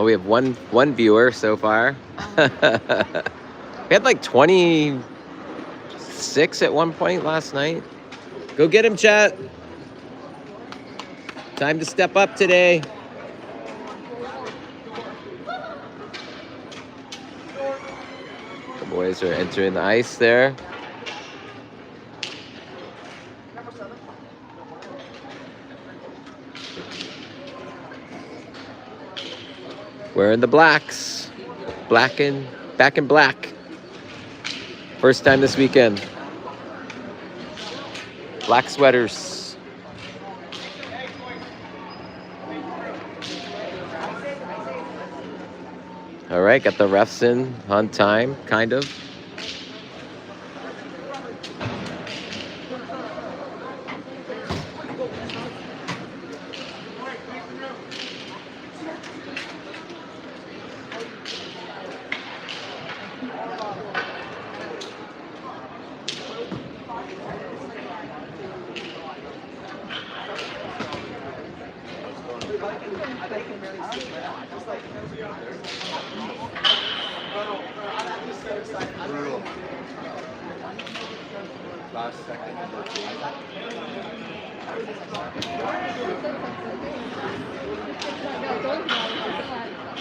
we have one viewer so far. We had like 26 at one point last night. Go get him, chat. Time to step up today. The boys are entering the ice there. Wearing the blacks. Back in black. First time this weekend. Black sweaters. All right, got the refs in on time, kind of.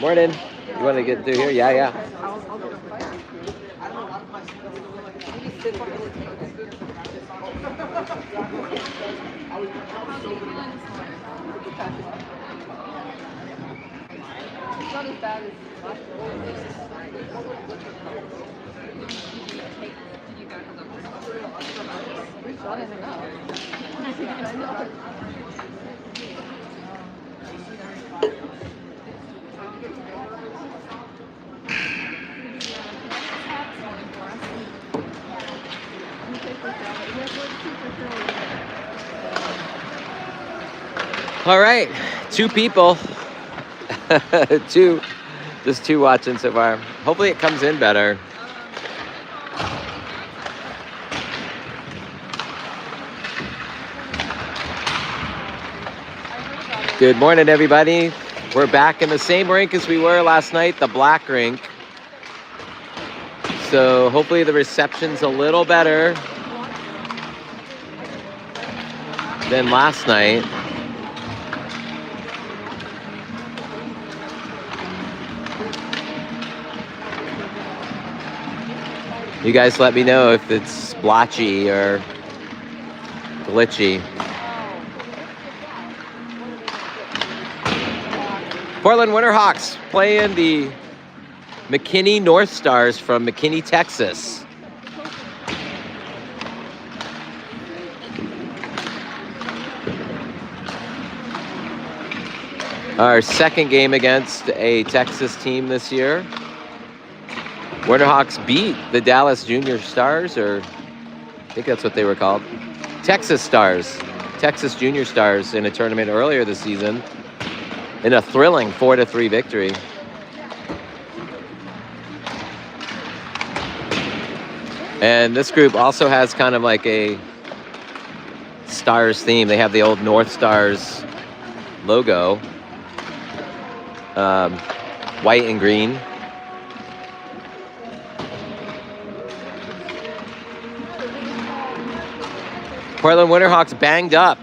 Morning. You want to get through here? Yeah. Not as bad as last All right, 2 people. Just two watching so far. Hopefully it comes in better. Good morning, everybody. We're back in the same rink as we were last night, the black rink. So hopefully the reception's a little better than last night. You guys let me know if it's splotchy or glitchy. Portland Winterhawks playing the McKinney North Stars from McKinney, Texas. Our second game against a Texas team this year. Winterhawks beat the Dallas Junior Stars, or I think that's what they were called. Texas Stars, Texas Junior Stars in a tournament earlier this season in a thrilling 4-3 victory. And this group also has kind of like a Stars theme. They have the old North Stars logo, white and green. Portland Winterhawks banged up.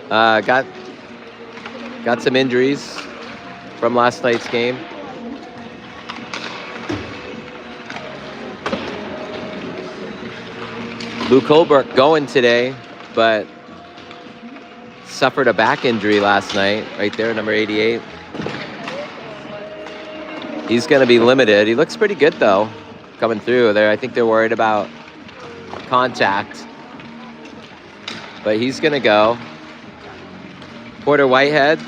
Got some injuries from last night's game. Luke Holbrook going today, but suffered a back injury last night, right there, number 88. He's going to be limited. He looks pretty good, though, coming through there. I think they're worried about contact, but he's going to go. Porter Whitehead,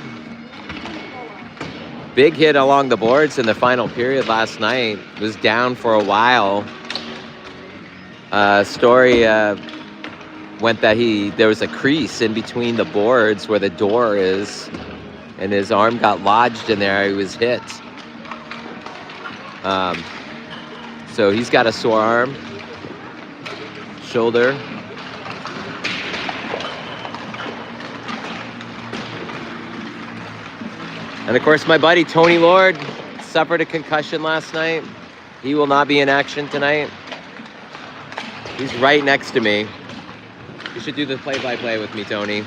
big hit along the boards in the final period last night. Was down for a while. Story went that there was a crease in between the boards where the door is, and his arm got lodged in there. He was hit. So he's got a sore arm, shoulder. And of course, my buddy Tony Lord suffered a concussion last night. He will not be in action tonight. He's right next to me. You should do the play-by-play with me, Tony.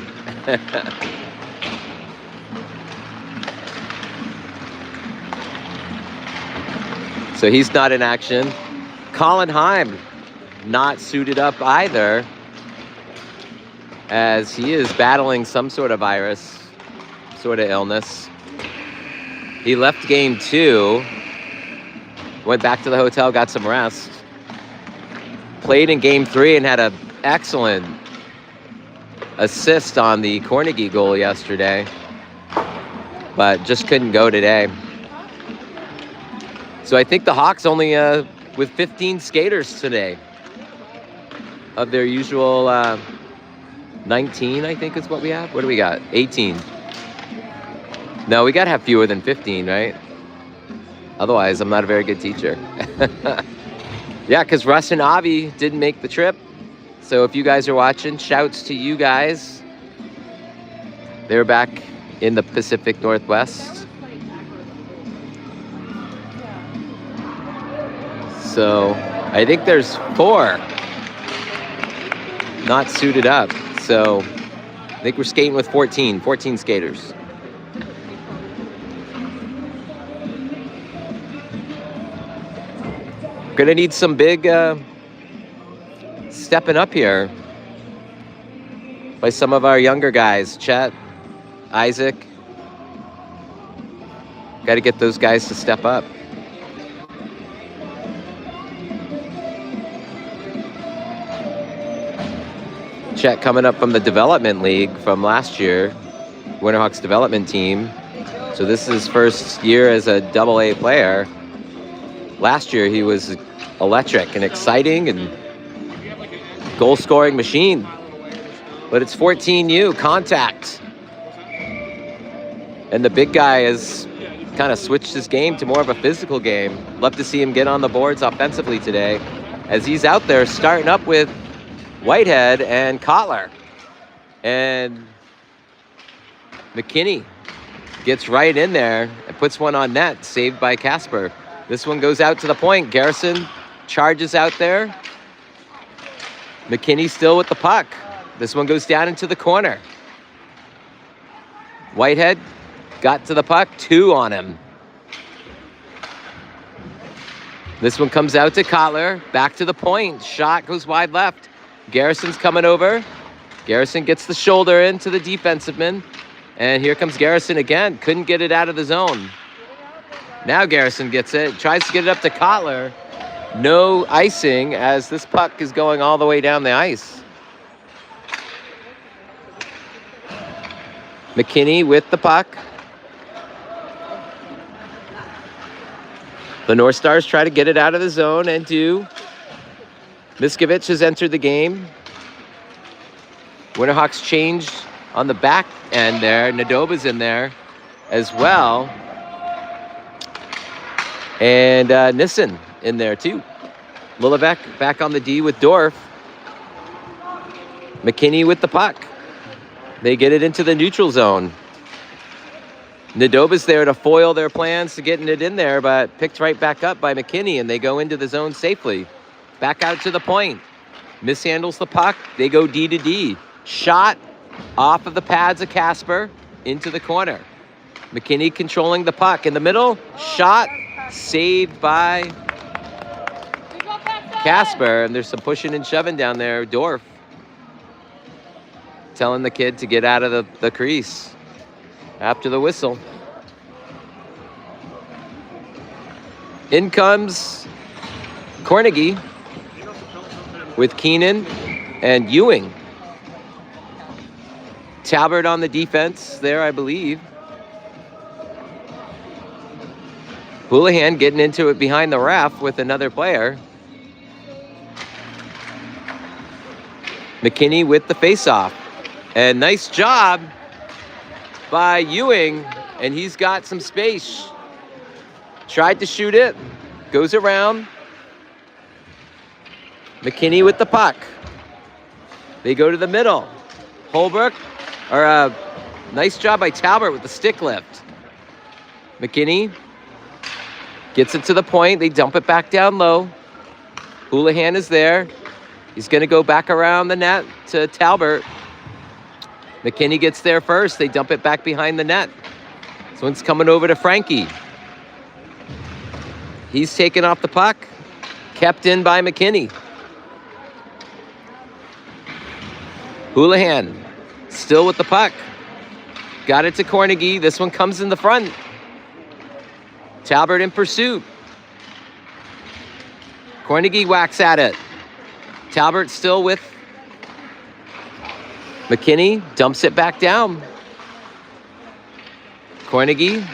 So he's not in action. Colin Heim, not suited up either, as he is battling some sort of virus, sort of illness. He left game 2, went back to the hotel, got some rest. Played in game 3 and had an excellent assist on the Carnegie goal yesterday, but just couldn't go today. So I think the Hawks only with 15 skaters today of their usual 19, I think is what we have. What do we got? 18. No, we got to have fewer than 15, right? Otherwise, I'm not a very good teacher. Yeah, because Russ and Avi didn't make the trip. So if you guys are watching, shouts to you guys. They're back in the Pacific Northwest. So I think there's 4 not suited up. So I think we're skating with 14 skaters. Gonna need some big stepping up here by some of our younger guys. Chet, Isaac. Got to get those guys to step up. Chet coming up from the development league from last year, Winterhawks development team. So this is his first year as a AA player. Last year he was electric and exciting and goal-scoring machine. But it's 14U, contact. And the big guy has kind of switched his game to more of a physical game. Love to see him get on the boards offensively today, as he's out there starting up with Whitehead and Kotler. And McKinney gets right in there and puts one on net, saved by Casper. This one goes out to the point. Garrison charges out there. McKinney still with the puck. This one goes down into the corner. Whitehead got to the puck, 2 on him. This one comes out to Kotler, back to the point. Shot goes wide left. Garrison's coming over. Garrison gets the shoulder into the defensive man. And here comes Garrison again. Couldn't get it out of the zone. Now Garrison gets it. Tries to get it up to Kotler. No icing as this puck is going all the way down the ice. McKinney with the puck. The North Stars try to get it out of the zone and do. Miskovich has entered the game. Winterhawks changed on the back end there. Nadoba's in there as well. And Nissen in there too. Lilevec back on the D with Dorf. McKinney with the puck. They get it into the neutral zone. Nadoba's there to foil their plans to getting it in there, but picked right back up by McKinney, and they go into the zone safely. Back out to the point. Mishandles the puck. They go D to D. Shot off of the pads of Casper into the corner. McKinney controlling the puck in the middle. Shot saved by Casper, and there's some pushing and shoving down there. Dorf telling the kid to get out of the crease after the whistle. In comes Carnegie with Keenan and Ewing. Talbert on the defense there, I believe. Houlihan getting into it behind the ref with another player. McKinney with the faceoff. And nice job by Ewing, and he's got some space. Tried to shoot it, goes around. McKinney with the puck. They go to the middle. Holbrook, nice job by Talbot with the stick lift. McKinney gets it to the point. They dump it back down low. Houlihan is there. He's going to go back around the net to Talbert. McKinney gets there first. They dump it back behind the net. This one's coming over to Frankie. He's taken off the puck. Kept in by McKinney. Houlihan still with the puck. Got it to Cornegie. This one comes in the front. Talbert in pursuit. Cornegie whacks at it. Talbert still with McKinney. Dumps it back down. Cornegie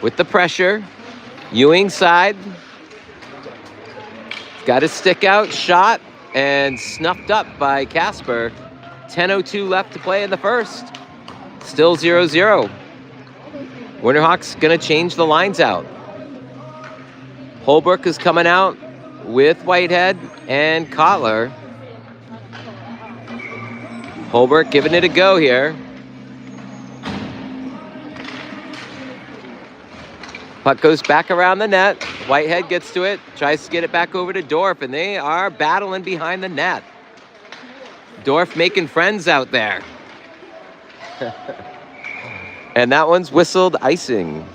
with the pressure. Ewing side. Got his stick out. Shot. And snuffed up by Casper. 10:02 left to play in the first. Still 0-0. Winterhawks going to change the lines out. Holbrook is coming out with Whitehead and Kotler. Holbrook giving it a go here. Puck goes back around the net. Whitehead gets to it, tries to get it back over to Dorf, and they are battling behind the net. Dorf making friends out there. And that one's whistled icing.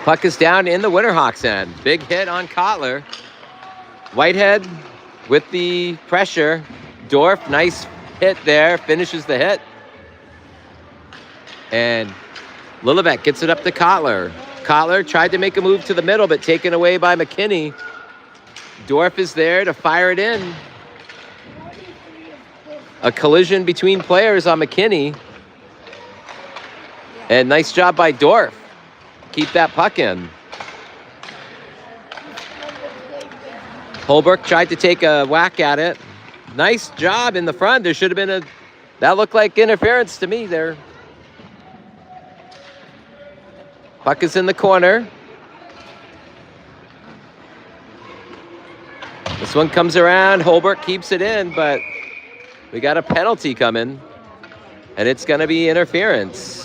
Puck is down in the Winterhawks end. Big hit on Kotler. Whitehead with the pressure. Dorf, nice hit there, finishes the hit. And Lillibek gets it up to Kotler. Kotler tried to make a move to the middle, but taken away by McKinney. Dorf is there to fire it in. A collision between players on McKinney. And nice job by Dorf. Keep that puck in. Holbrook tried to take a whack at it. Nice job in the front. There should have been that looked like interference to me there. Puck is in the corner. This one comes around. Holbrook keeps it in, but we got a penalty coming, and it's going to be interference.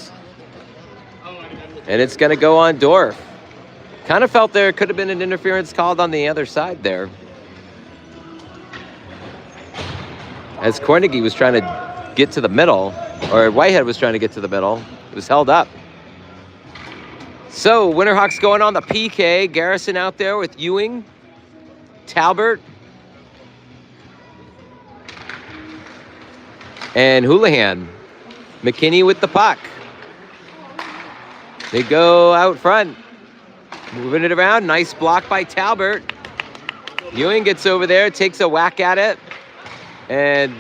And it's going to go on Dorf. Kind of felt there could have been an interference called on the other side there. As Cornegie was trying to get to the middle, or Whitehead was trying to get to the middle, it was held up. So Winterhawks going on the PK. Garrison out there with Ewing, Talbert, and Houlihan. McKinney with the puck. They go out front, moving it around. Nice block by Talbert. Ewing gets over there, takes a whack at it, and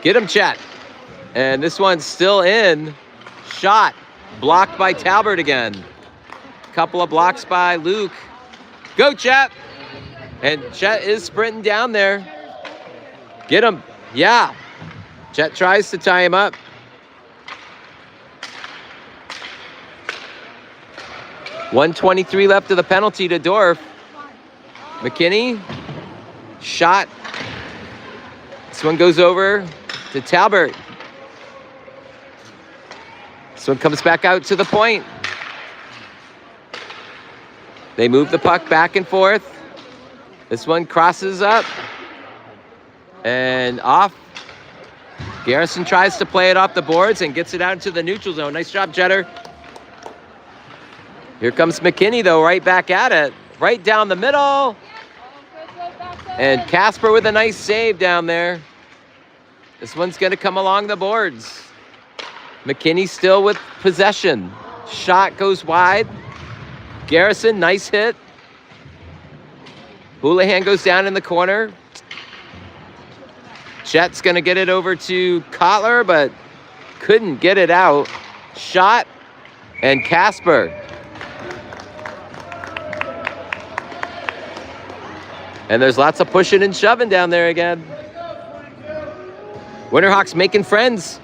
get him, Chet. And this one's still in. Shot, blocked by Talbert again. Couple of blocks by Luke. Go, Chet. And Chet is sprinting down there. Get him. Yeah. Chet tries to tie him up. .123 left of the penalty to Dorf. McKinney, shot. This one goes over to Talbert. This one comes back out to the point. They move the puck back and forth. This one crosses up and off. Garrison tries to play it off the boards and gets it out into the neutral zone. Nice job, Jetter. Here comes McKinney, though, right back at it. Right down the middle. And Casper with a nice save down there. This one's going to come along the boards. McKinney still with possession. Shot goes wide. Garrison, nice hit. Houlihan goes down in the corner. Chet's going to get it over to Kotler, but couldn't get it out. shot, and Casper. And there's lots of pushing and shoving down there again. Winterhawks making friends.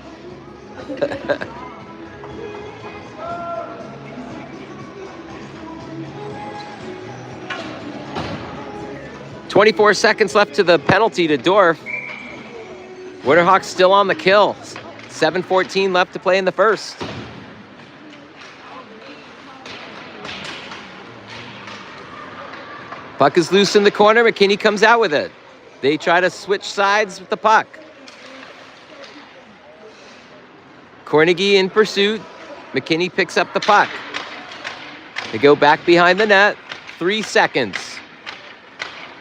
24 seconds left to the penalty to Dorf. Winterhawks still on the kill. 7:14 left to play in the first. Puck is loose in the corner. McKinney comes out with it. They try to switch sides with the puck. Cornegie in pursuit. McKinney picks up the puck. They go back behind the net. 3 seconds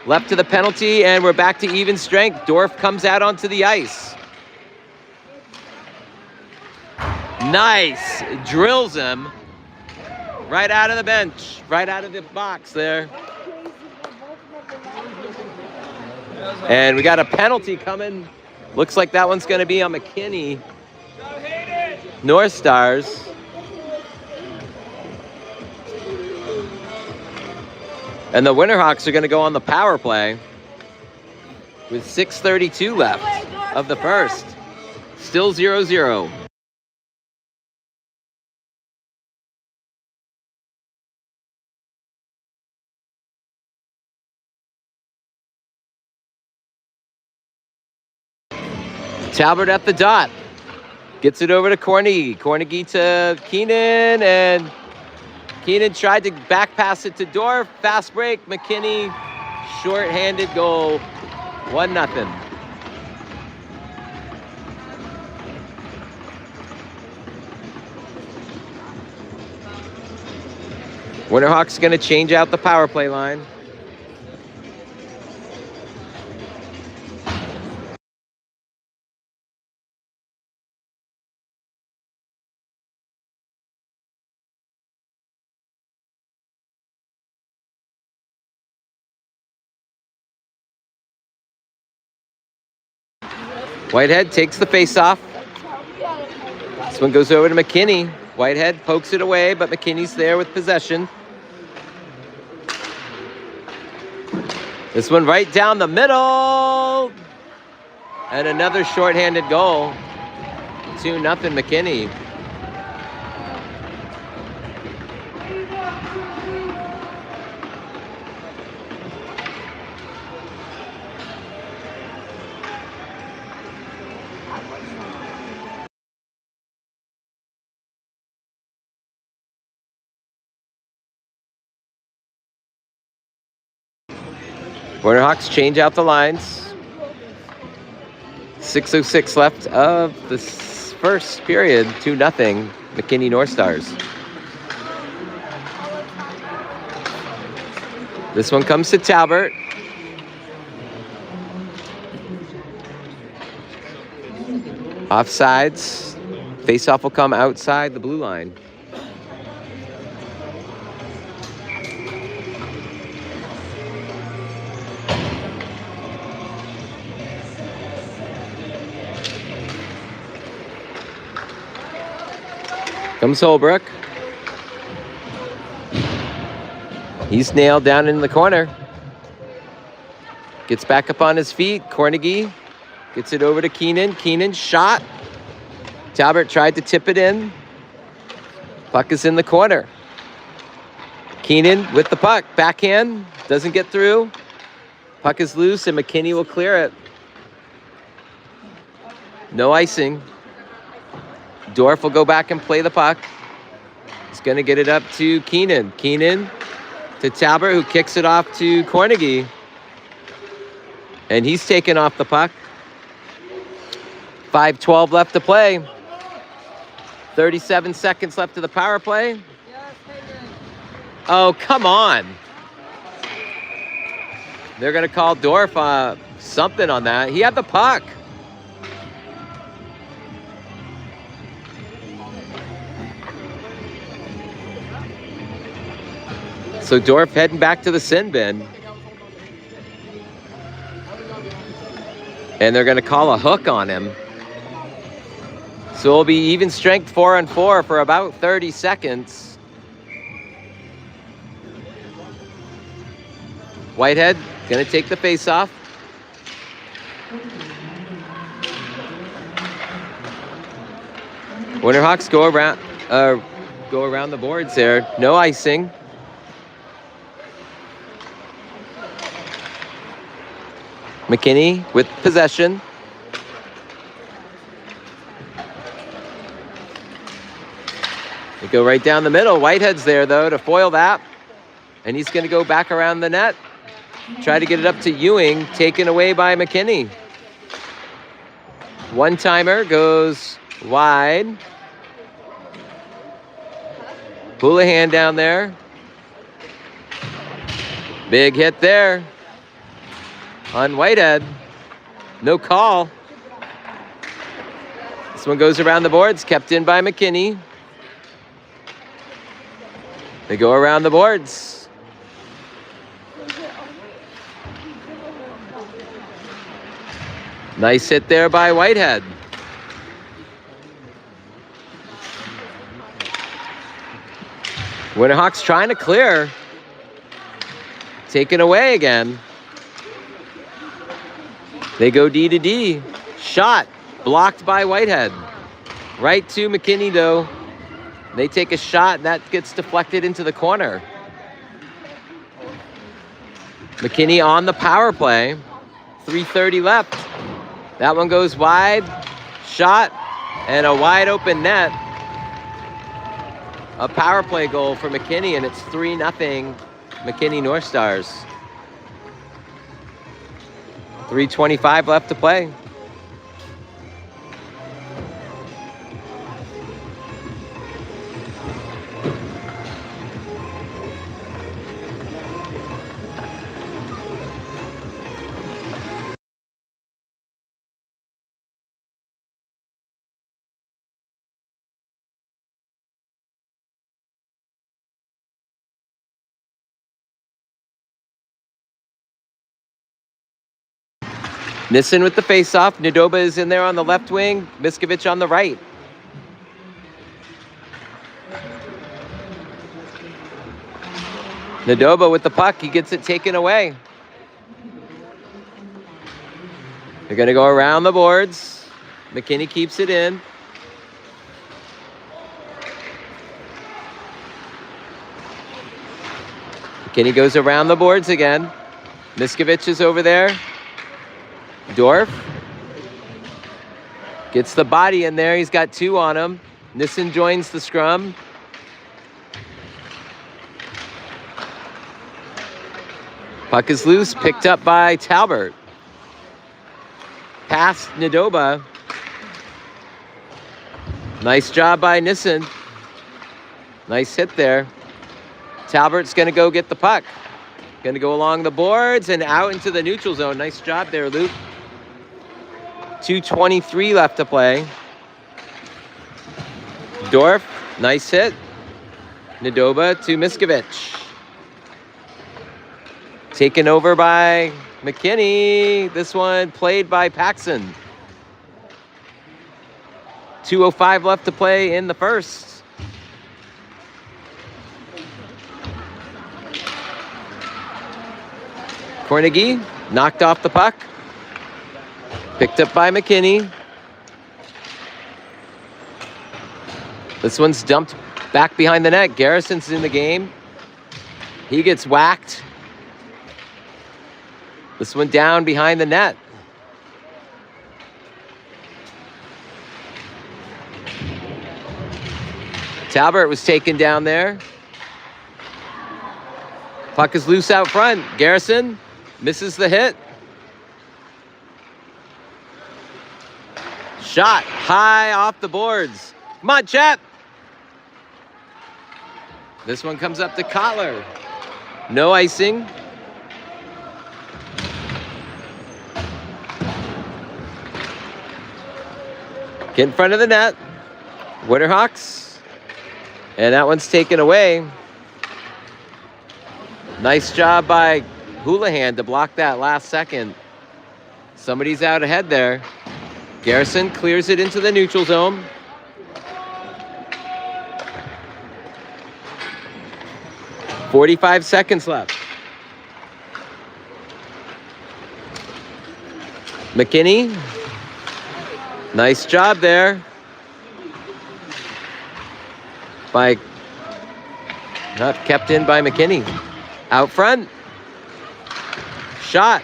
left to the penalty, and we're back to even strength. Dorf comes out onto the ice. Nice. Drills him right out of the bench, right out of the box there. And we got a penalty coming. Looks like that one's going to be on McKinney. North Stars. And the Winterhawks are going to go on the power play with 6:32 left of the first. Still 0-0. Talbot at the dot. Gets it over to Cornegie. Cornegie to Keenan, and Keenan tried to back pass it to Dorf. Fast break. McKinney, short-handed goal. 1-0. Winterhawks going to change out the power play line. Whitehead takes the face-off. This one goes over to McKinney. Whitehead pokes it away, but McKinney's there with possession. This one right down the middle. And another shorthanded goal. 2-0 McKinney. Winterhawks change out the lines. 6:06 left of the first period. 2-0 McKinney North Stars. This one comes to Talbot. Offsides. Face-off will come outside the blue line. Comes Holbrook. He's nailed down in the corner. Gets back up on his feet. Cornegie gets it over to Keenan. Keenan shot. Talbot tried to tip it in. Puck is in the corner. Keenan with the puck. Backhand. Doesn't get through. Puck is loose and McKinney will clear it. No icing. Dorf will go back and play the puck. He's going to get it up to Keenan. Keenan to Talbot, who kicks it off to Cornegie. And he's taken off the puck. 5:12 left to play. 37 seconds left to the power play. Oh, come on. They're going to call Dorf something on that. He had the puck. So Dorf heading back to the sin bin. And they're going to call a hook on him. So it'll be even strength 4-on-4 for about 30 seconds. Whitehead gonna take the face-off. Winterhawks go around the boards there. No icing. McKinney with possession. They go right down the middle. Whitehead's there, though, to foil that. And he's going to go back around the net. Try to get it up to Ewing, taken away by McKinney. One-timer goes wide. Houlihan down there. Big hit there on Whitehead. No call. This one goes around the boards, kept in by McKinney. They go around the boards. Nice hit there by Whitehead. Winterhawks trying to clear. Taken away again. They go D to D. Shot blocked by Whitehead. Right to McKinney, though. They take a shot, and that gets deflected into the corner. McKinney on the power play. 3:30 left. That one goes wide. Shot, and a wide open net. A power play goal for McKinney, and it's 3-0 McKinney North Stars. 3:25 left to play. Nissen with the face-off. Nadoba is in there on the left wing. Miskovich on the right. Nadoba with the puck. He gets it taken away. They're going to go around the boards. McKinney keeps it in. McKinney goes around the boards again. Miskovich is over there. Dorf gets the body in there. He's got two on him. Nissen joins the scrum. Puck is loose, picked up by Talbot. Past Nadoba. Nice job by Nissen. Nice hit there. Talbot's going to go get the puck. Going to go along the boards and out into the neutral zone. Nice job there, Luke. 2:23 left to play. Dorf, nice hit. Nadoba to Miskovich. Taken over by McKinney. This one played by Paxson. 2:05 left to play in the first. Cornegie knocked off the puck. Picked up by McKinney. This one's dumped back behind the net. Garrison's in the game. He gets whacked. This one down behind the net. Talbot was taken down there. Puck is loose out front. Garrison misses the hit. Shot high off the boards. Come on, Chet. This one comes up to Kotler. No icing. Get in front of the net. Winterhawks. And that one's taken away. Nice job by Houlihan to block that last second. Somebody's out ahead there. Garrison clears it into the neutral zone. 45 seconds left. McKinney. Nice job there. Not kept in by McKinney. Out front. Shot.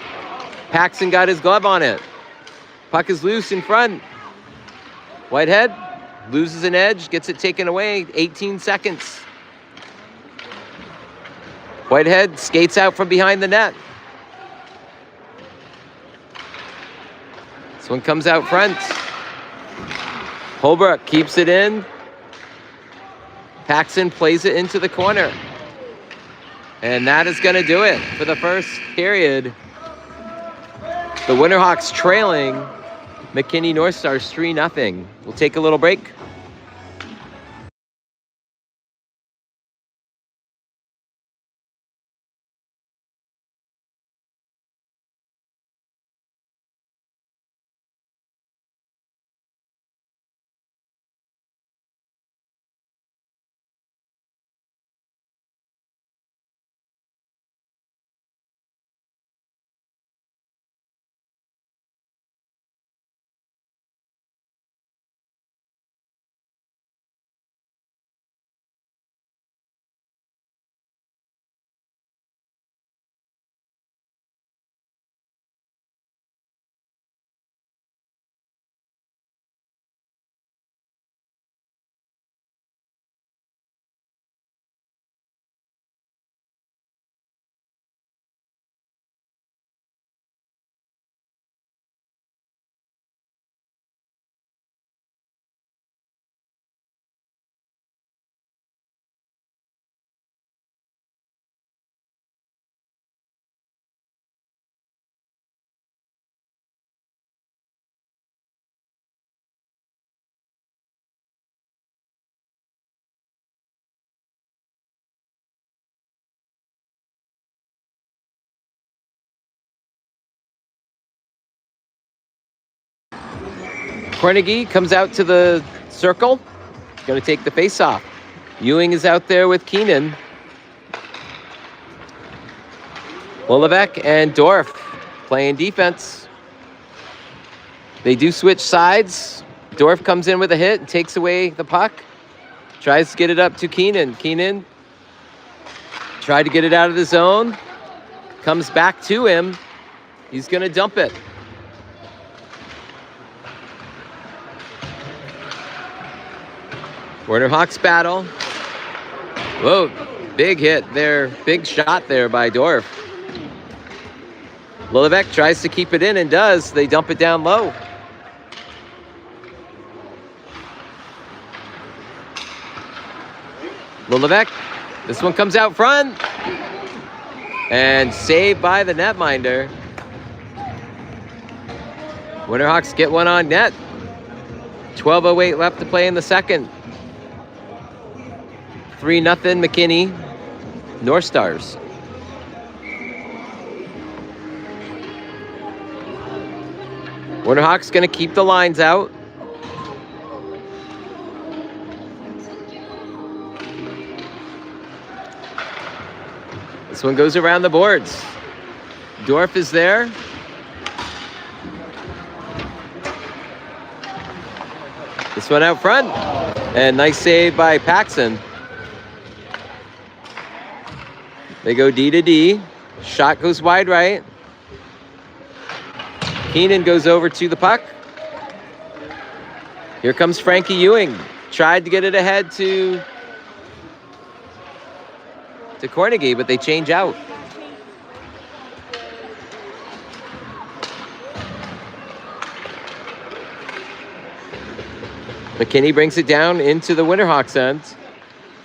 Paxson got his glove on it. Puck is loose in front. Whitehead loses an edge, gets it taken away. 18 seconds. Whitehead skates out from behind the net. This one comes out front. Holbrook keeps it in. Paxson plays it into the corner. And that is going to do it for the first period. The Winterhawks trailing McKinney North Stars 3-0. We'll take a little break. Carnegie comes out to the circle. Going to take the face-off. Ewing is out there with Keenan. Wolevec and Dorf playing defense. They do switch sides. Dorf comes in with a hit and takes away the puck. Tries to get it up to Keenan. Keenan tried to get it out of the zone. Comes back to him. He's going to dump it. Winterhawks battle. Whoa, big hit there. Big shot there by Dorf. Wolevec tries to keep it in and does. They dump it down low. Wolevec. This one comes out front. And saved by the netminder. Winterhawks get one on net. 12:08 left to play in the second. 3-0 McKinney North Stars. Winterhawks going to keep the lines out. This one goes around the boards. Dorf is there. This one out front. And nice save by Paxson. They go D to D. Shot goes wide right. Keenan goes over to the puck. Here comes Frankie Ewing. Tried to get it ahead to Carnegie, but they change out. McKinney brings it down into the Winterhawks end.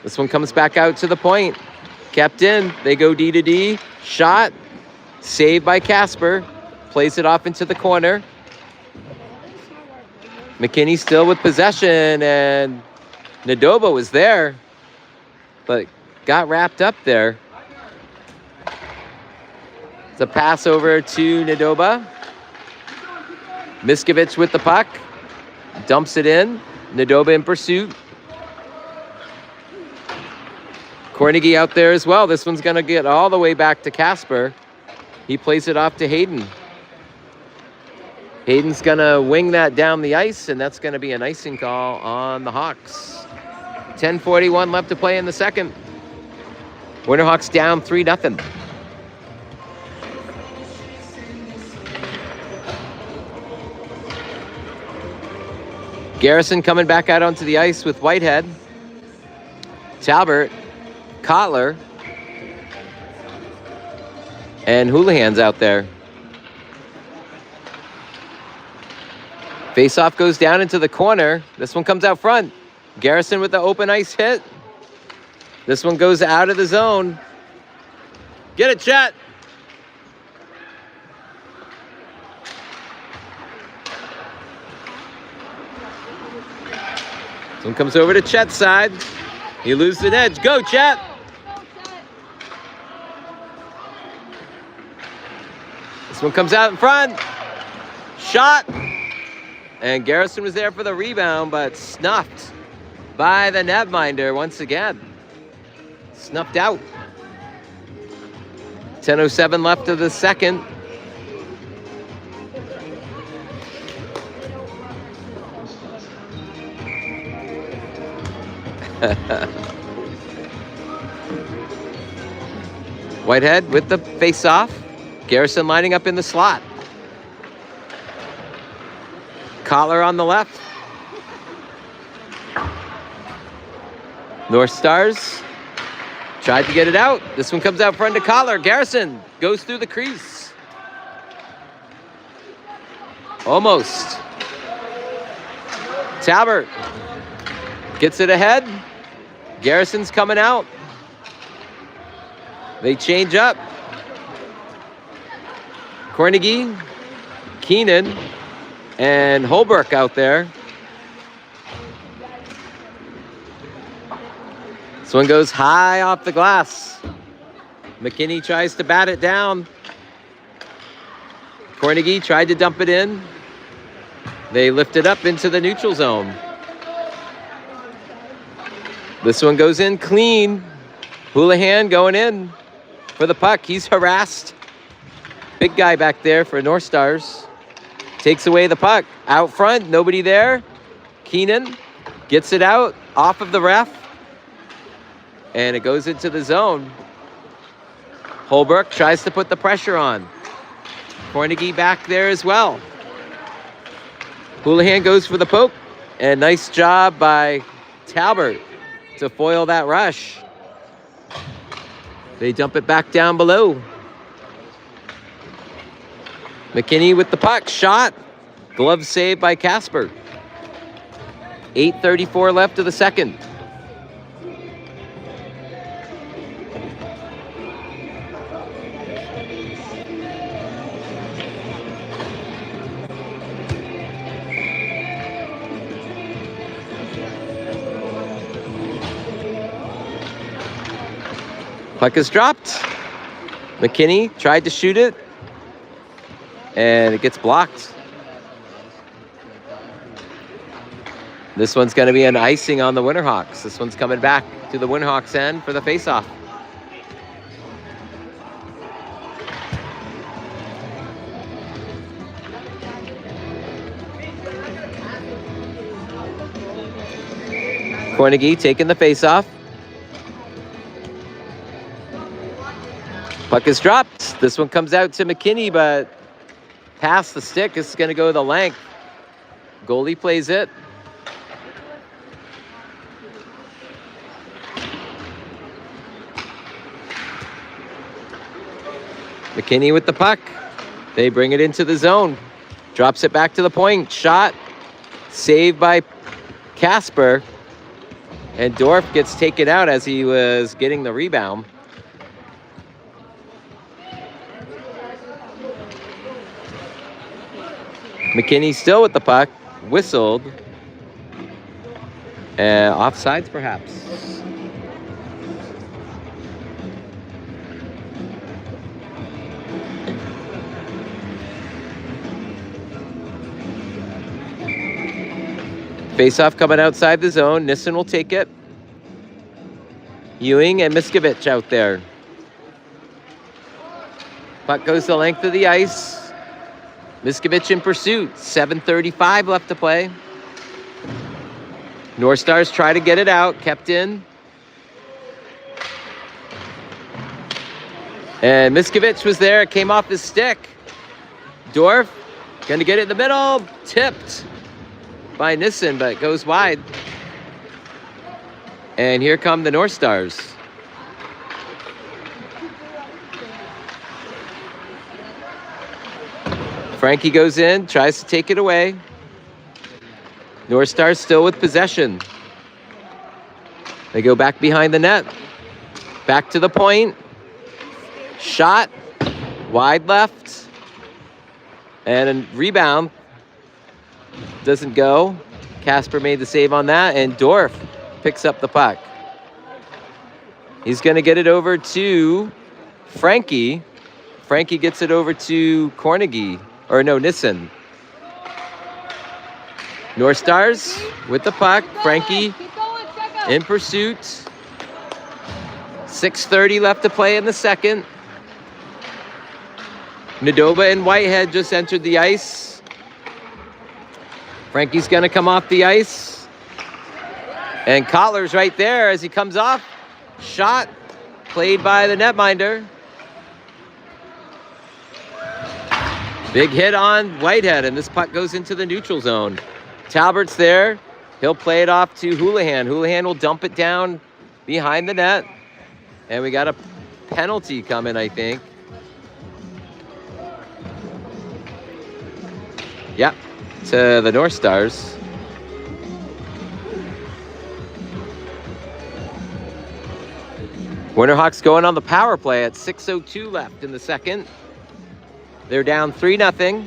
This one comes back out to the point. Kept in. They go D to D. Shot. Saved by Casper. Plays it off into the corner. McKinney still with possession, and Nadoba was there, but got wrapped up there. It's a pass over to Nadoba. Miskovich with the puck. Dumps it in. Nadoba in pursuit. Kornegay out there as well. This one's going to get all the way back to Casper. He plays it off to Hayden. Hayden's going to wing that down the ice, and that's going to be an icing call on the Hawks. 10:41 left to play in the second. Winterhawks down 3-0. Garrison coming back out onto the ice with Whitehead. Talbot, Kotler, and Houlihan's out there. Faceoff goes down into the corner. This one comes out front. Garrison with the open ice hit. This one goes out of the zone. Get it, Chet. This one comes over to Chet's side. He loses an edge. Go, Chet. This one comes out in front. Shot. And Garrison was there for the rebound, but snuffed by the netminder once again. Snuffed out. 10:07 left of the second. Whitehead with the face-off. Garrison lining up in the slot. Kotler on the left. North Stars tried to get it out. This one comes out front to Kotler. Garrison goes through the crease. Almost. Talbot gets it ahead. Garrison's coming out. They change up. Kornegay, Keenan, and Holbrook out there. This one goes high off the glass. McKinney tries to bat it down. Kornegay tried to dump it in. They lift it up into the neutral zone. This one goes in clean. Houlihan going in for the puck. He's harassed. Big guy back there for North Stars. Takes away the puck. Out front, nobody there. Keenan gets it out off of the ref. And it goes into the zone. Holbrook tries to put the pressure on. Kornegay back there as well. Houlihan goes for the poke. And nice job by Talbot to foil that rush. They dump it back down below. McKinney with the puck. Shot. Glove saved by Casper. 8:34 left of the second. Puck is dropped. McKinney tried to shoot it, and it gets blocked. This one's going to be an icing on the Winterhawks. This one's coming back to the Winterhawks end for the faceoff. Kornegay taking the faceoff. Puck is dropped. This one comes out to McKinney, but past the stick. It's going to go the length. Goalie plays it. McKinney with the puck. They bring it into the zone. Drops it back to the point. Shot. Saved by Casper. And Dorf gets taken out as he was getting the rebound. McKinney still with the puck. Whistled. Offsides perhaps. Face-off coming outside the zone. Nissen will take it. Ewing and Miskovich out there. Puck goes the length of the ice. Miskovich in pursuit. 7:35 left to play. North Stars try to get it out. Kept in. And Miskovich was there. It came off his stick. Dorf going to get it in the middle. Tipped by Nissen, but it goes wide. And here come the North Stars. Frankie goes in, tries to take it away. North Stars still with possession. They go back behind the net. Back to the point. Shot. Wide left. And a rebound. Doesn't go. Casper made the save on that, and Dorf picks up the puck. He's going to get it over to Frankie. Frankie gets it over to Cornegie. Or no, Nissen. North Stars with the puck. Frankie in pursuit. 6:30 left to play in the second. Nadoba and Whitehead just entered the ice. Frankie's going to come off the ice. And Kotler's right there as he comes off. Shot played by the netminder. Big hit on Whitehead, and this puck goes into the neutral zone. Talbert's there. He'll play it off to Houlihan. Houlihan will dump it down behind the net. And we got a penalty coming, I think. Yep, to the North Stars. Winterhawks going on the power play at 6:02 left in the second. They're down 3-0.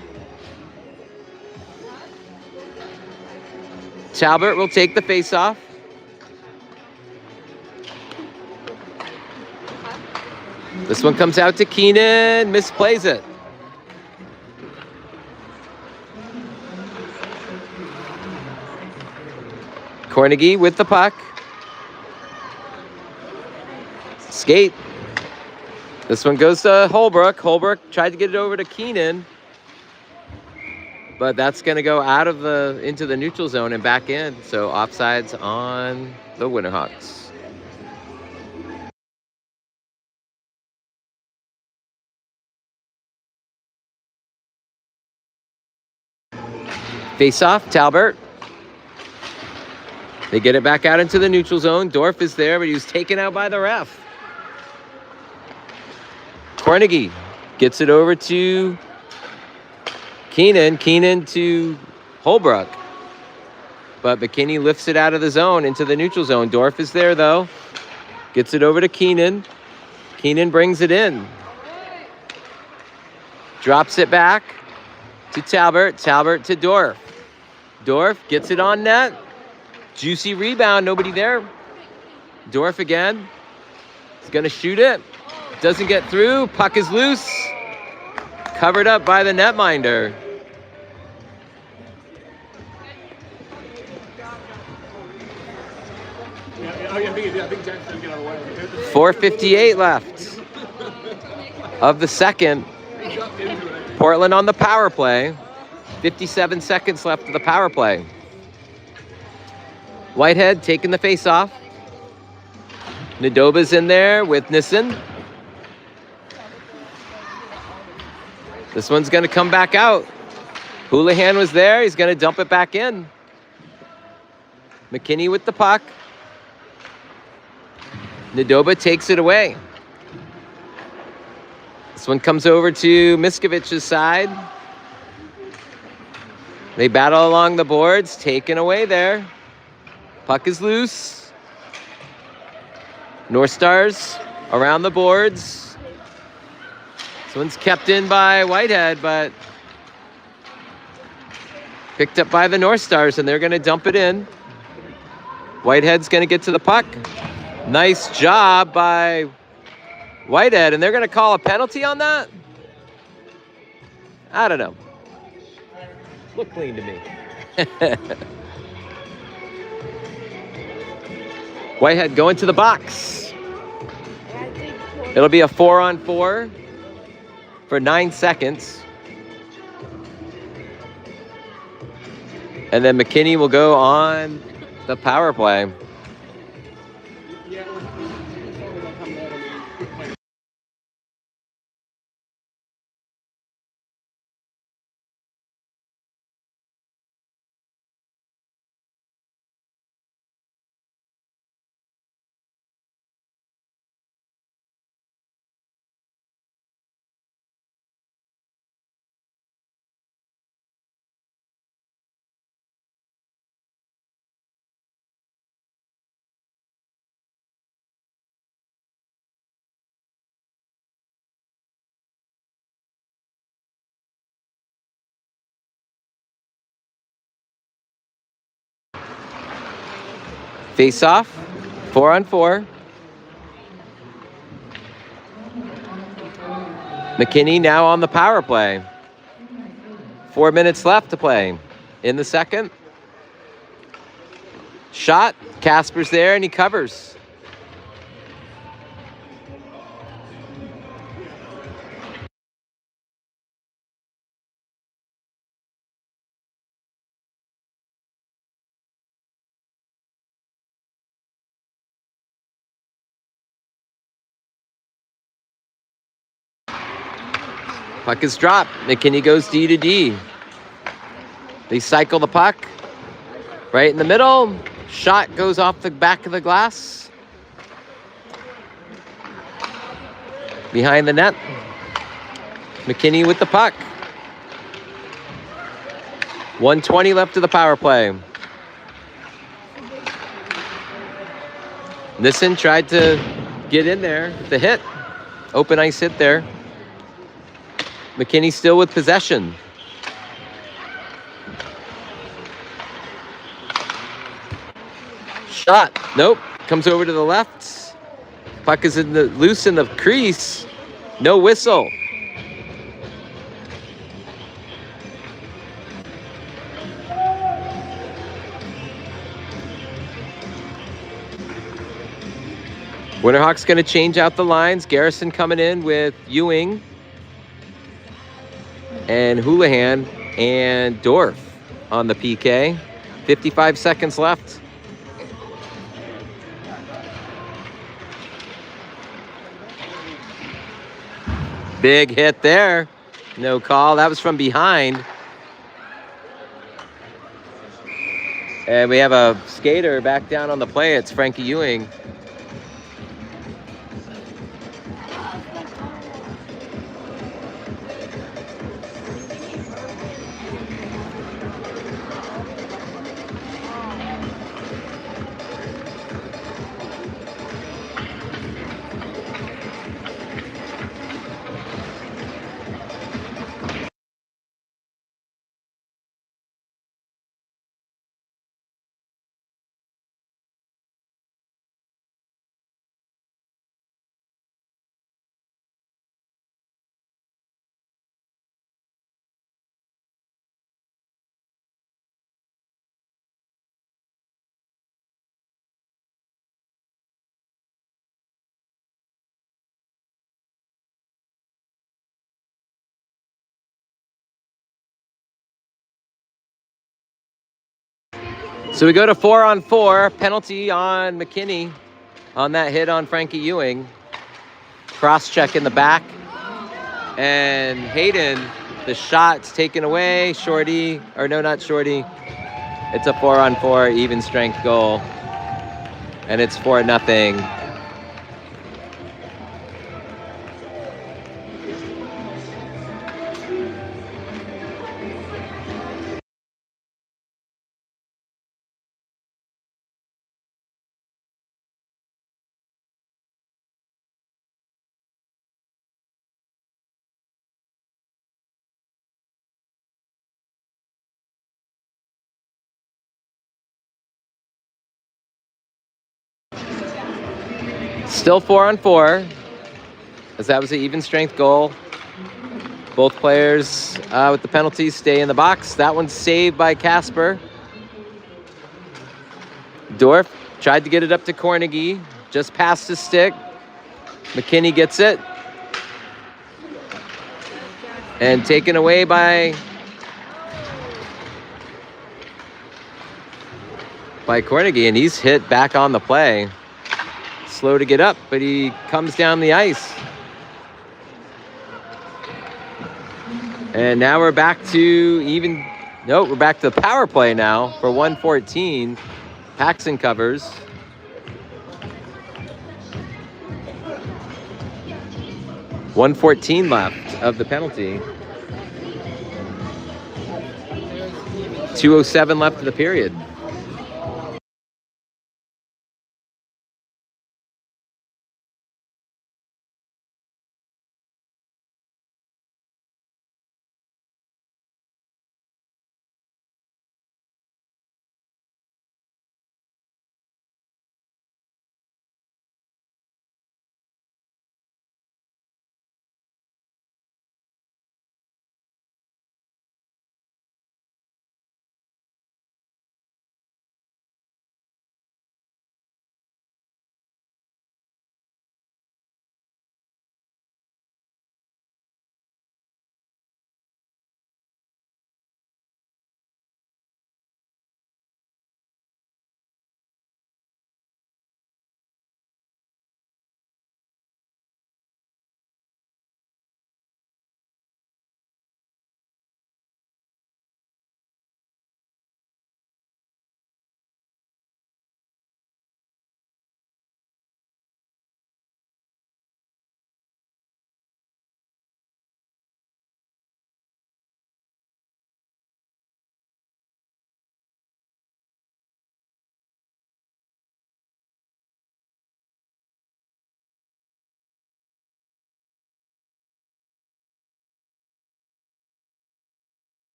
Talbert will take the faceoff. This one comes out to Keenan, misplays it. Cornegie with the puck. Skate. This one goes to Holbrook. Holbrook tried to get it over to Keenan, but that's going to go out of into the neutral zone and back in. So offsides on the Winterhawks. Face off, Talbert. They get it back out into the neutral zone. Dorf is there, but he was taken out by the ref. Cornegie gets it over to Keenan. Keenan to Holbrook. But McKinney lifts it out of the zone into the neutral zone. Dorf is there, though. Gets it over to Keenan. Keenan brings it in. Drops it back to Talbert. Talbert to Dorf. Dorf gets it on net. Juicy rebound. Nobody there. Dorf again. He's going to shoot it. Doesn't get through. Puck is loose. Covered up by the netminder. .458 left of the second. Portland on the power play. 57 seconds left of the power play. Whitehead taking the face off. Nadoba's in there with Nissen. This one's going to come back out. Houlihan was there. He's going to dump it back in. McKinney with the puck. Nadoba takes it away. This one comes over to Miskovich's side. They battle along the boards. Taken away there. Puck is loose. North Stars around the boards. This one's kept in by Whitehead, but picked up by the North Stars, and they're going to dump it in. Whitehead's going to get to the puck. Nice job by Whitehead, and they're going to call a penalty on that? I don't know. Look clean to me. Whitehead going to the box. It'll be a 4-on-4 for 9 seconds. And then McKinney will go on the power play. Face off, 4-on-4. McKinney now on the power play. 4 minutes left to play in the second. Shot, Casper's there and he covers. Puck is dropped. McKinney goes D to D. They cycle the puck right in the middle. Shot goes off the back of the glass. Behind the net. McKinney with the puck. 1:20 left to the power play. Nissen tried to get in there. The hit. Open ice hit there. McKinney still with possession. Shot. Nope. Comes over to the left. Puck is loose in the crease. No whistle. Winterhawks going to change out the lines. Garrison coming in with Ewing and Houlihan and Dorf on the PK. 55 seconds left. Big hit there. No call. That was from behind. And we have a skater back down on the play. It's Frankie Ewing. So we go to 4-on-4, penalty on McKinney on that hit on Frankie Ewing. Cross check in the back. And Hayden, the shot's taken away. Shorty, or no, not Shorty. It's a 4-on-4 even strength goal. And it's 4-0. Still 4-on-4, as that was an even strength goal. Both players with the penalties stay in the box. That one's saved by Casper. Dorf tried to get it up to Cornegie, just past his stick. McKinney gets it. And taken away by Carnegie, and he's hit back on the play. Slow to get up, but he comes down the ice. And now we're back to we're back to the power play now for 114. Paxson covers. $1:14 left of the penalty. 2:07 left of the period.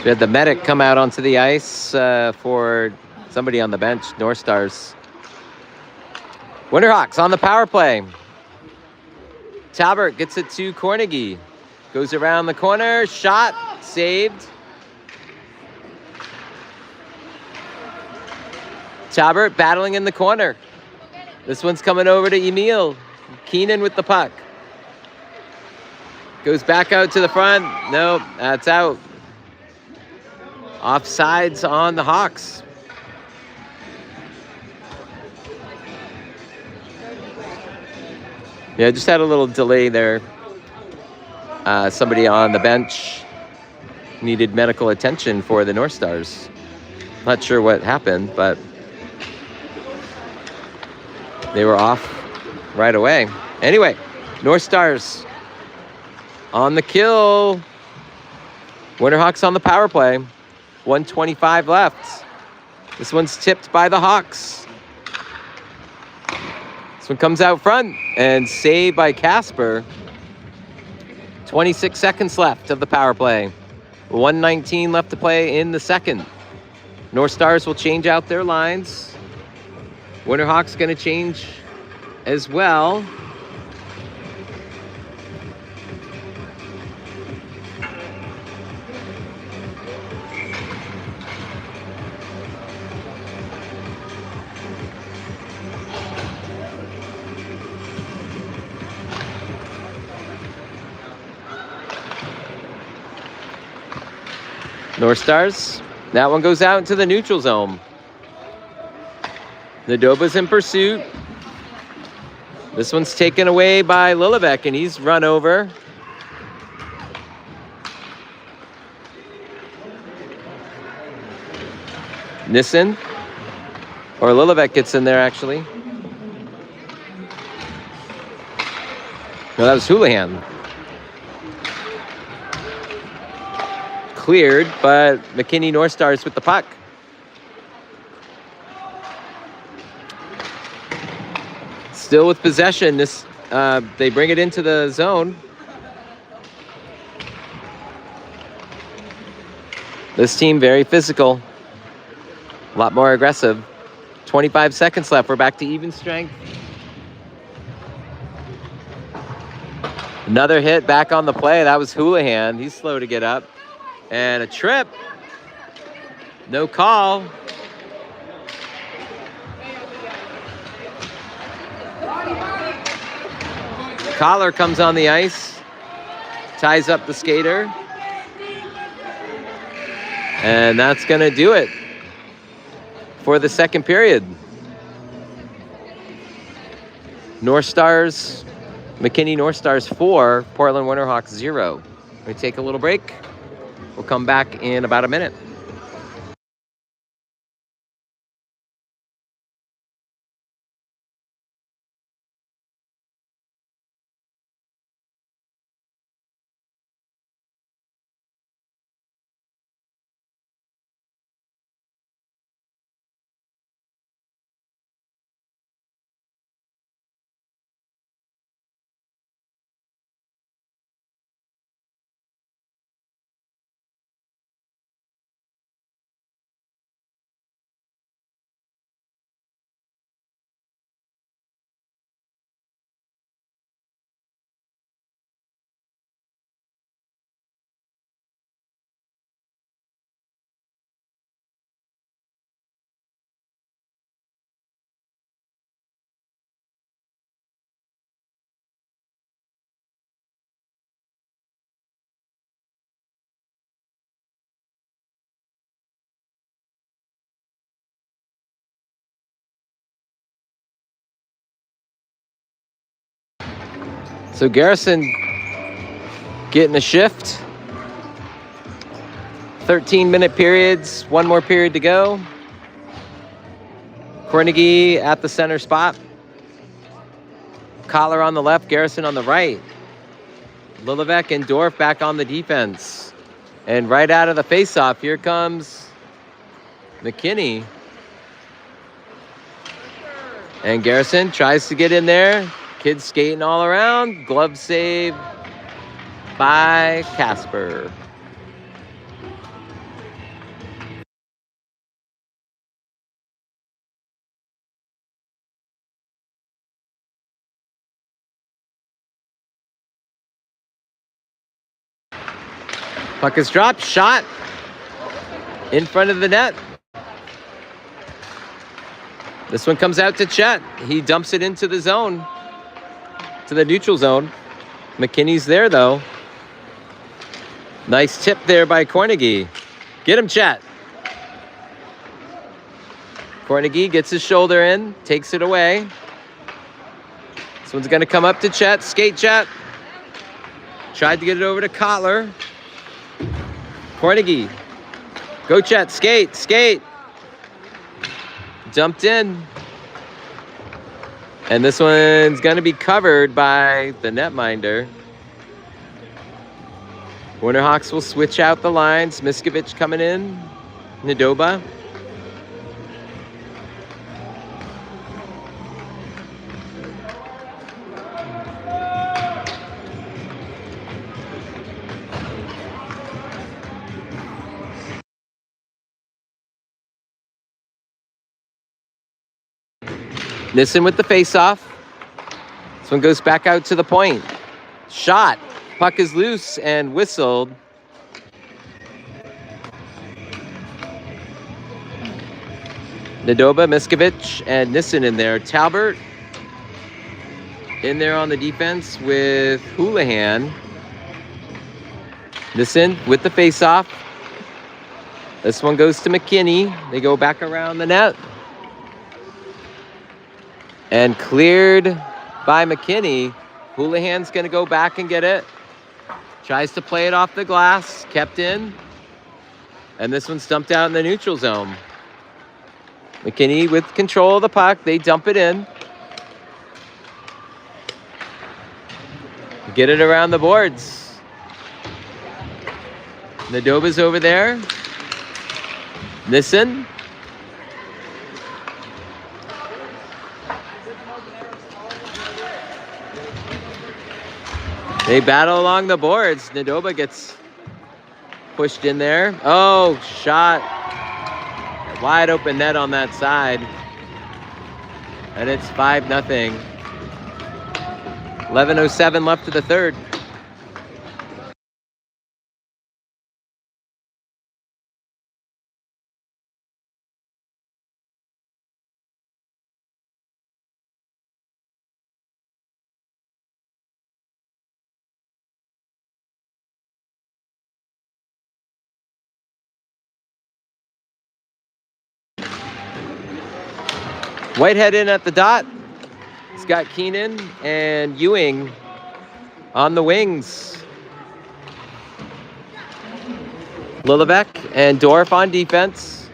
We had the medic come out onto the ice for somebody on the bench, North Stars. Winterhawks on the power play. Talbert gets it to Carnegie. Goes around the corner, shot, saved. Talbert battling in the corner. This one's coming over to Emil. Keenan with the puck. Goes back out to the front. Nope, that's out. Offsides on the Hawks. Yeah, just had a little delay there. Somebody on the bench needed medical attention for the North Stars. Not sure what happened, but they were off right away. Anyway, North Stars on the kill. Winterhawks on the power play. 1:25 left. This one's tipped by the Hawks. This one comes out front and saved by Casper. 26 seconds left of the power play. 1:19 left to play in the second. North Stars will change out their lines. Winterhawks going to change as well. North Stars, that one goes out into the neutral zone. Nadoba's in pursuit. This one's taken away by Lilivek, and he's run over. Nissen, or Lilivek gets in there, actually. No, that was Houlihan. Cleared, but McKinney North Stars with the puck. Still with possession. They bring it into the zone. This team very physical. A lot more aggressive. 25 seconds left. We're back to even strength. Another hit back on the play. That was Houlihan. He's slow to get up. And a trip. No call. Collar comes on the ice. Ties up the skater. And that's going to do it for the second period. North Stars, McKinney North Stars 4, Portland Winterhawks 0. We take a little break. We'll come back in about a minute. So Garrison getting a shift. 13-minute periods, one more period to go. Carnegie at the center spot. Collar on the left, Garrison on the right. Lillevec and Dorf back on the defense. And right out of the faceoff, here comes McKinney. And Garrison tries to get in there. Kids skating all around. Glove save by Casper. Puck is dropped, shot in front of the net. This one comes out to Chet. He dumps it into the zone, to the neutral zone. McKinney's there, though. Nice tip there by Carnegie. Get him, Chet. Carnegie gets his shoulder in, takes it away. This one's going to come up to Chet. Skate, Chet. Tried to get it over to Kotler. Carnegie. Go, Chet. Skate, skate. Dumped in. And this one's going to be covered by the netminder. Winterhawks will switch out the lines. Miskovich coming in. Nadoba. Nissen with the faceoff. This one goes back out to the point. Shot. Puck is loose and whistled. Nadoba, Miskovich, and Nissen in there. Talbert in there on the defense with Houlihan. Nissen with the faceoff. This one goes to McKinney. They go back around the net. And cleared by McKinney. Houlihan's going to go back and get it. Tries to play it off the glass. Kept in. And this one's dumped out in the neutral zone. McKinney with control of the puck. They dump it in. Get it around the boards. Nadoba's over there. They battle along the boards. Nadoba gets pushed in there. Oh, shot. Wide open net on that side. And it's 5-0. 11:07 left to the third. Whitehead in at the dot. It's got Keenan and Ewing on the wings. Lillevec and Dorf on defense.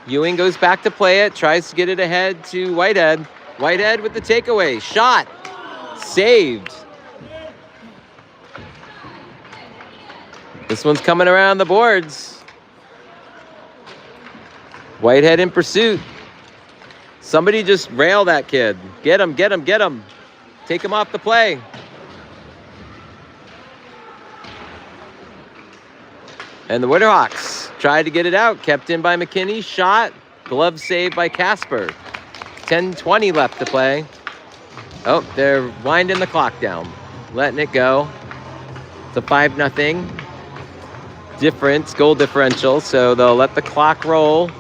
Ewing goes back to play it, tries to get it ahead to Whitehead. Whitehead with the takeaway. Shot. Saved. This one's coming around the boards. Whitehead in pursuit. Somebody just rail that kid. Get him, get him, get him. Take him off the play. And the Winterhawks tried to get it out. Kept in by McKinney. Shot. Glove save by Casper. 10:20 left to play. Oh, they're winding the clock down. Letting it go. It's a 5-0 difference, goal differential. So they'll let the clock roll.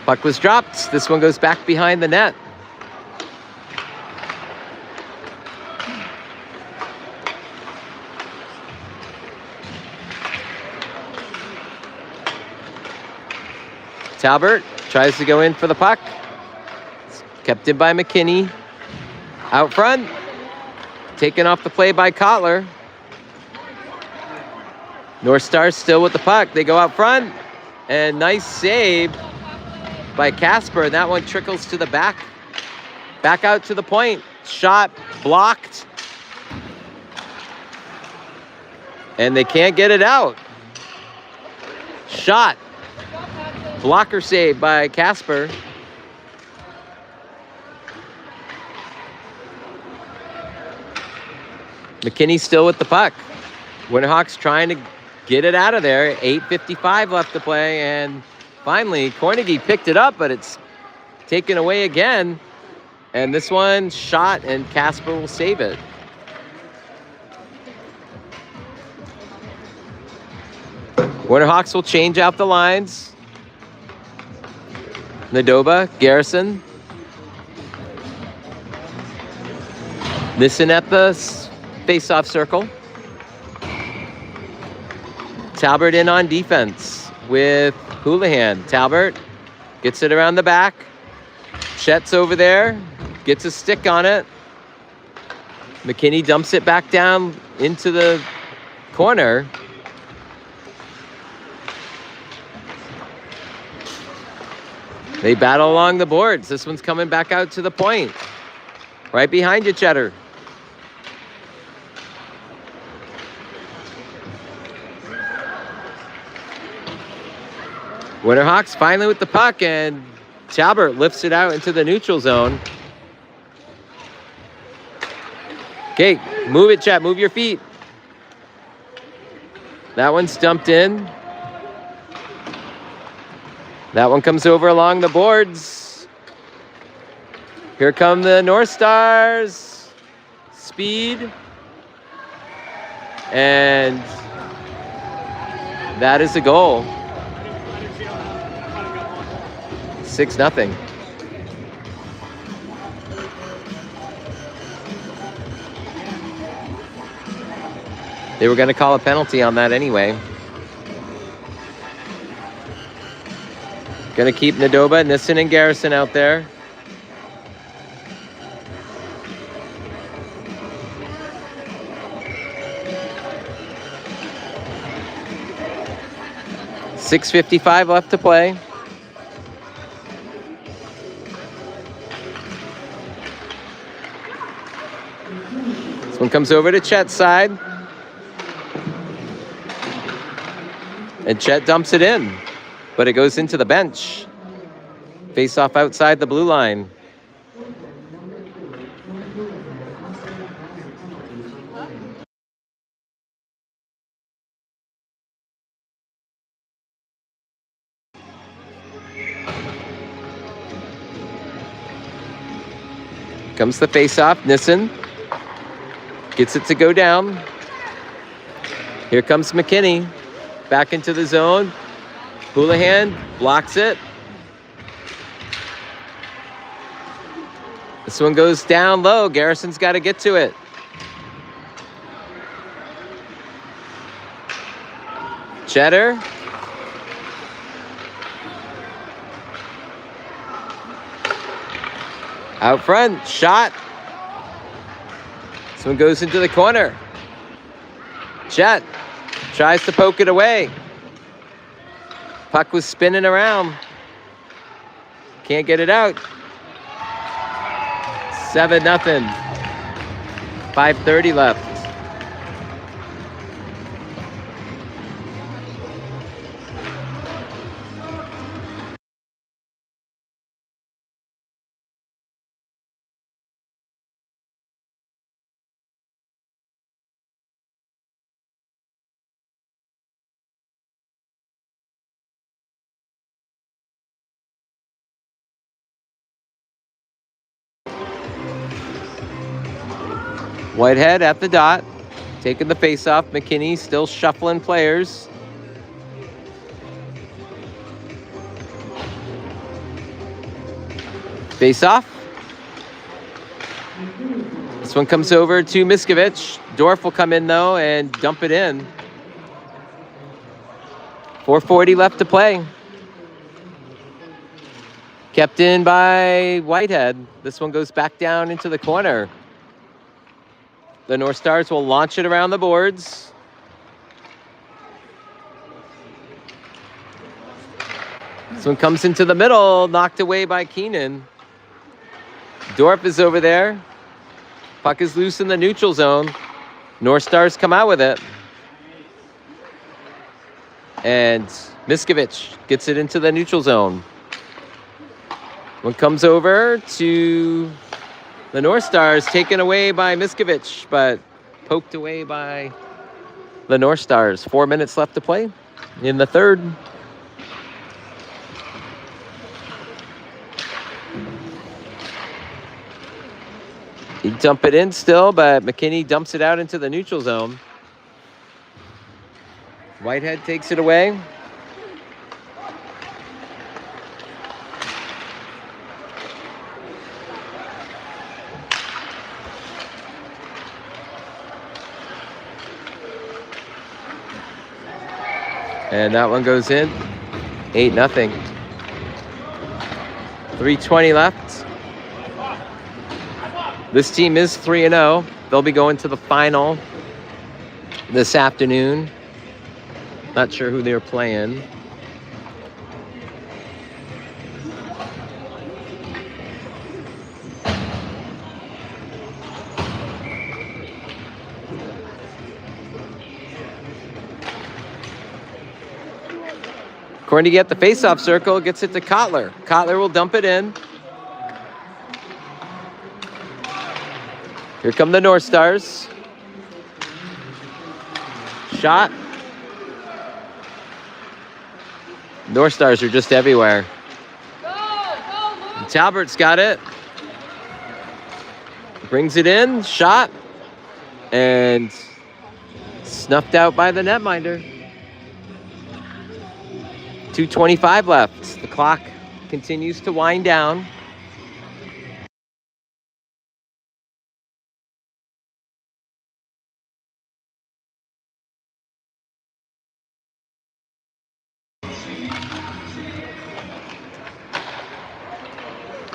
Puck was dropped. This one goes back behind the net. Talbert tries to go in for the puck. It's kept in by McKinney. Out front. Taken off the play by Kotler. North Stars still with the puck. They go out front. And nice save by Casper, and that one trickles to the back. Back out to the point. Shot blocked. And they can't get it out. Shot. Blocker save by Casper. McKinney still with the puck. Winterhawks trying to get it out of there. 8:55 left to play, and finally, Cornegie picked it up, but it's taken away again. And this one shot, and Casper will save it. Winterhawks will change out the lines. Nadoba, Garrison. Nissen at the face-off circle. Talbert in on defense with Houlihan. Talbert gets it around the back. Chet's over there. Gets a stick on it. McKinney dumps it back down into the corner. They battle along the boards. This one's coming back out to the point. Right behind you, Cheddar. Winterhawks finally with the puck, and Talbert lifts it out into the neutral zone. Okay, move it, Chet. Move your feet. That one's dumped in. That one comes over along the boards. Here come the North Stars. Speed. And that is a goal. 6-0. They were going to call a penalty on that anyway. Going to keep Nadoba, Nissen, and Garrison out there. .6:55 left to play. This one comes over to Chet's side. And Chet dumps it in, but it goes into the bench. Face off outside the blue line. Comes the face-off. Nissen gets it to go down. Here comes McKinney. Back into the zone. Houlihan blocks it. This one goes down low. Garrison's got to get to it. Cheddar. Out front, shot. This one goes into the corner. Chet tries to poke it away. Puck was spinning around. Can't get it out. 7-0. 5:30 left. Whitehead at the dot, taking the face-off. McKinney still shuffling players. Face-off. This one comes over to Miskovich. Dorf will come in, though, and dump it in. 4:40 left to play. Kept in by Whitehead. This one goes back down into the corner. The North Stars will launch it around the boards. This one comes into the middle, knocked away by Keenan. Dorf is over there. Puck is loose in the neutral zone. North Stars come out with it. And Miskovich gets it into the neutral zone. One comes over to the North Stars, taken away by Miskovich, but poked away by the North Stars. 4 minutes left to play in the third. You dump it in still, but McKinney dumps it out into the neutral zone. Whitehead takes it away. And that one goes in. 8-0. 3:20 left. This team is 3-0. They'll be going to the final this afternoon. Not sure who they're playing. Corny at the face-off circle, gets it to Kotler. Kotler will dump it in. Here come the North Stars. Shot. North Stars are just everywhere. And Talbert's got it. Brings it in, shot, and snuffed out by the netminder. 2:25 left. The clock continues to wind down.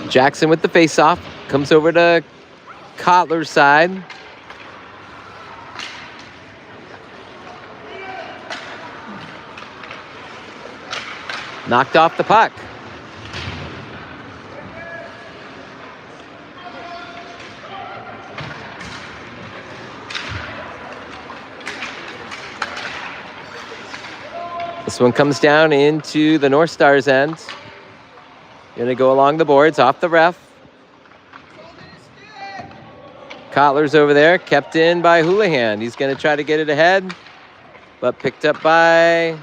Jackson with the face-off. Comes over to Kotler's side. Knocked off the puck. This one comes down into the North Stars end. Gonna go along the boards, off the ref. Kotler's over there, kept in by Houlihan. He's gonna try to get it ahead, but picked up by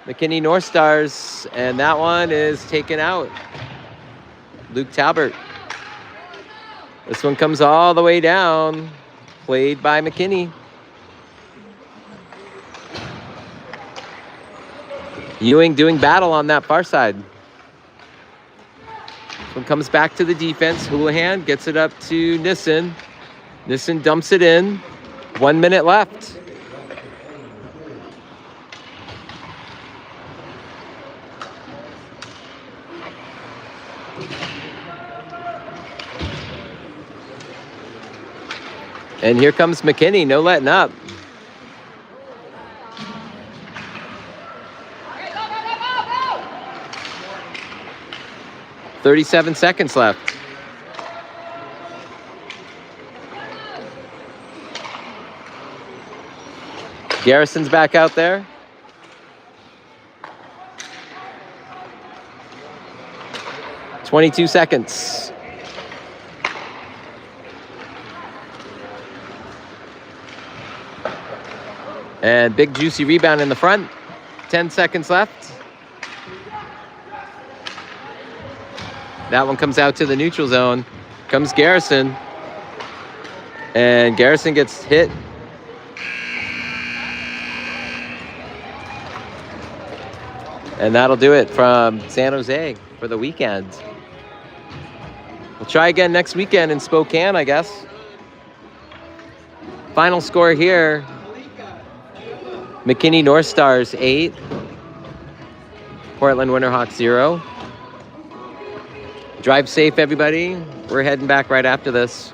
McKinney North Stars, and that one is taken out. Luke Talbert. This one comes all the way down, played by McKinney. Ewing doing battle on that far side. This one comes back to the defense. Houlihan gets it up to Nissen. Nissen dumps it in. 1 minute left. And here comes McKinney, no letting up. Go. 37 seconds left. Garrison's back out there. "22 seconds. And big juicy rebound in the front. 10 seconds left. That one comes out to the neutral zone. Comes Garrison. And Garrison gets hit. And that'll do it from San Jose for the weekend. We'll try again next weekend in Spokane, I guess. Final score here. McKinney North Stars 8. Portland Winterhawks 0. Drive safe, everybody. We're heading back right after this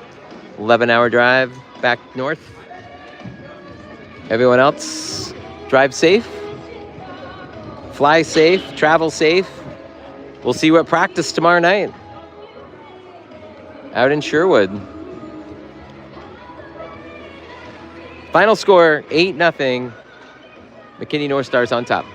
11-hour drive back north. Everyone else, drive safe. Fly safe, travel safe. We'll see you at practice tomorrow night out in Sherwood. Final score, 8-0. McKinney North Stars on top.